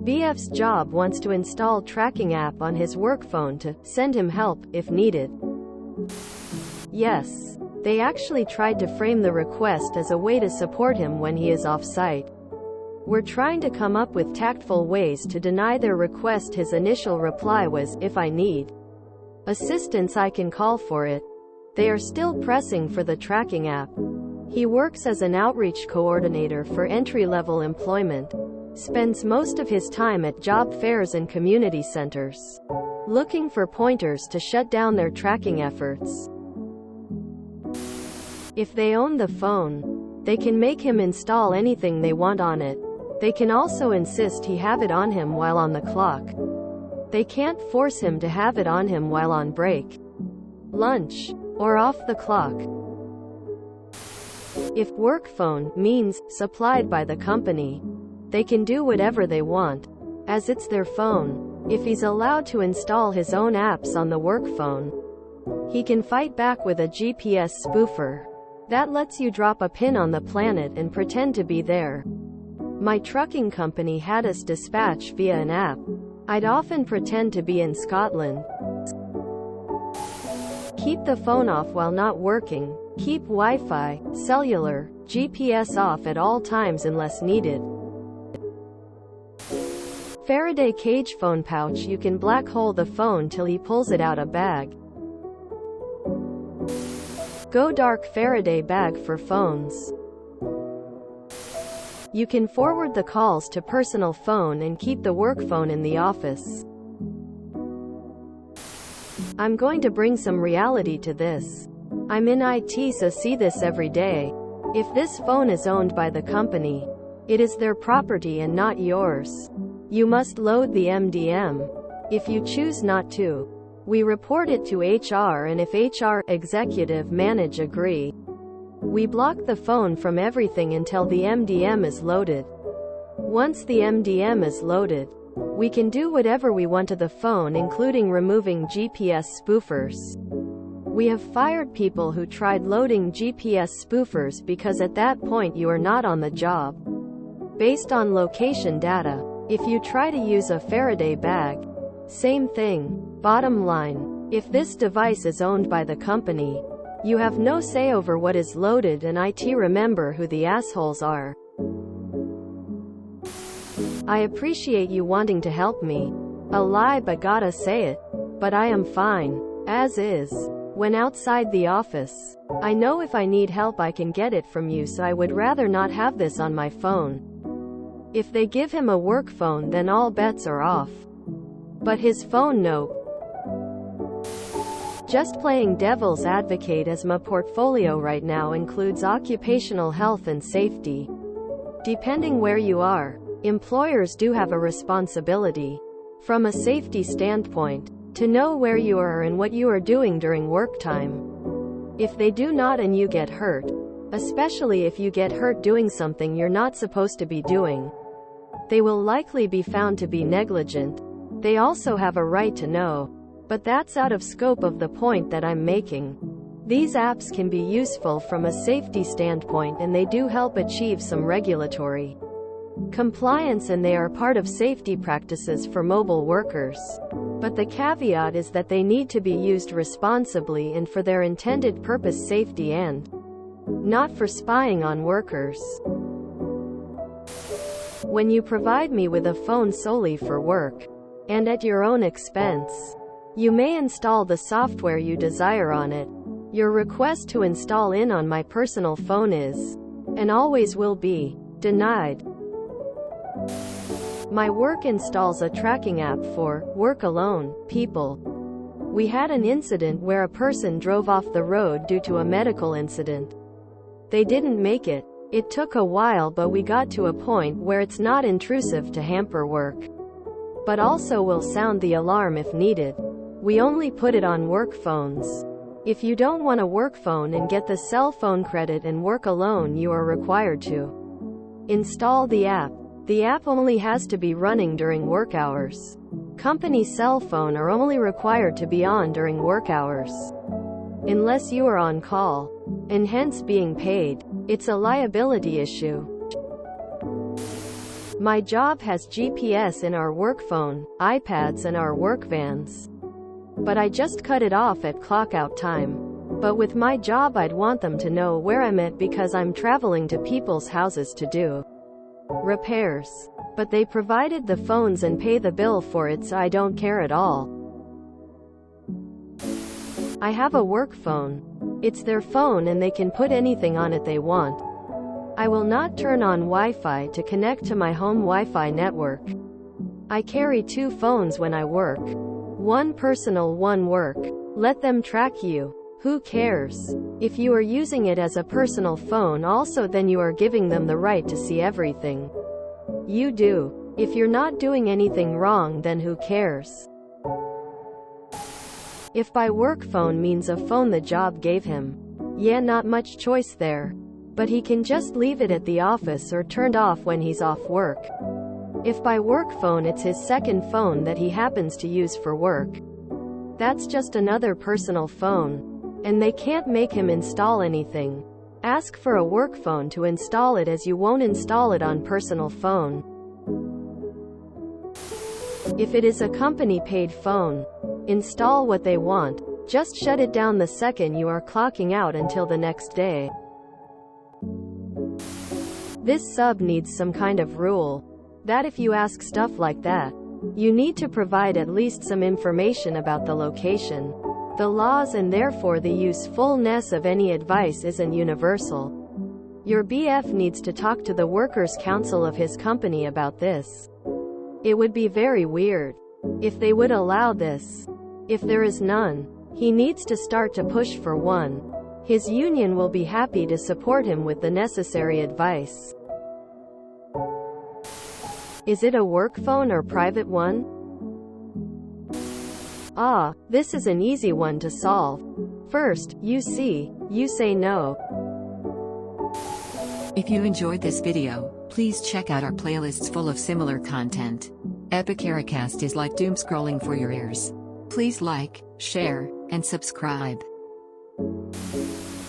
BF's job wants to install tracking app on his work phone to send him help if needed. Yes, they actually tried to frame the request as a way to support him when he is off-site. We're trying to come up with tactful ways to deny their request. His initial reply was, "If I need assistance I can call for it." They are still pressing for the tracking app. He works as an outreach coordinator for entry-level employment, spends most of his time at job fairs and community centers, looking for pointers to shut down their tracking efforts. If they own the phone, they can make him install anything they want on it. They can also insist he have it on him while on the clock. They can't force him to have it on him while on break, lunch, or off the clock. If work phone means supplied by the company, they can do whatever they want, as it's their phone. If he's allowed to install his own apps on the work phone, he can fight back with a GPS spoofer that lets you drop a pin on the planet and pretend to be there. My trucking company had us dispatch via an app. I'd often pretend to be in Scotland. Keep the phone off while not working. Keep Wi-Fi, cellular, GPS off at all times unless needed. Faraday cage phone pouch. You can black hole the phone till he pulls it out a bag. Go dark Faraday bag for phones. You can forward the calls to personal phone and keep the work phone in the office. I'm going to bring some reality to this. I'm in IT, so see this every day. If this phone is owned by the company, it is their property and not yours. You must load the MDM. If you choose not to, we report it to HR, and if HR, executive, manage agree, we block the phone from everything until the MDM is loaded. Once the MDM is loaded, we can do whatever we want to the phone, including removing GPS spoofers. We have fired people who tried loading GPS spoofers because at that point you are not on the job. Based on location data, if you try to use a Faraday bag, same thing. Bottom line, if this device is owned by the company, you have no say over what is loaded, and IT remember who the assholes are. I appreciate you wanting to help me. A lie, but gotta say it. But I am fine, as is. When outside the office, I know if I need help I can get it from you, so I would rather not have this on my phone. If they give him a work phone, then all bets are off. But his phone, nope. Just playing devil's advocate, as my portfolio right now includes occupational health and safety. Depending where you are, employers do have a responsibility, from a safety standpoint, to know where you are and what you are doing during work time. If they do not and you get hurt, especially if you get hurt doing something you're not supposed to be doing, they will likely be found to be negligent. They also have a right to know. But that's out of scope of the point that I'm making. These apps can be useful from a safety standpoint, and they do help achieve some regulatory compliance, and they are part of safety practices for mobile workers. But the caveat is that they need to be used responsibly and for their intended purpose, safety, and not for spying on workers. When you provide me with a phone solely for work, and at your own expense, you may install the software you desire on it. Your request to install in on my personal phone is, and always will be, denied. My work installs a tracking app for work alone people. We had an incident where a person drove off the road due to a medical incident. They didn't make it. It took a while, but we got to a point where it's not intrusive to hamper work, but also will sound the alarm if needed. We only put it on work phones. If you don't want a work phone and get the cell phone credit and work alone, you are required to install the app. The app only has to be running during work hours. Company cell phone are only required to be on during work hours, unless you are on call, and hence being paid. It's a liability issue. My job has GPS in our work phone, iPads and our work vans. But I just cut it off at clock-out time. But with my job I'd want them to know where I'm at because I'm traveling to people's houses to do repairs. But they provided the phones and pay the bill for it, so I don't care at all. I have a work phone. It's their phone and they can put anything on it they want. I will not turn on Wi-Fi to connect to my home Wi-Fi network. I carry 2 phones when I work. One personal, one work. Let them track you. Who cares? If you are using it as a personal phone also, then you are giving them the right to see everything you do. If you're not doing anything wrong, then who cares? If by work phone means a phone the job gave him, yeah, not much choice there. But he can just leave it at the office or turned off when he's off work. If by work phone it's his second phone that he happens to use for work, that's just another personal phone. And they can't make him install anything. Ask for a work phone to install it, as you won't install it on personal phone. If it is a company paid phone, install what they want. Just shut it down the second you are clocking out until the next day. This sub needs some kind of rule that if you ask stuff like that, you need to provide at least some information about the location, the laws, and therefore the usefulness of any advice isn't universal. Your BF needs to talk to the workers' council of his company about this. It would be very weird if they would allow this. If there is none, he needs to start to push for one. His union will be happy to support him with the necessary advice. Is it a work phone or private one? Ah, this is an easy one to solve. First, you say no. If you enjoyed this video, please check out our playlists full of similar content. Epic Ericast is like doom scrolling for your ears. Please like, share, and subscribe.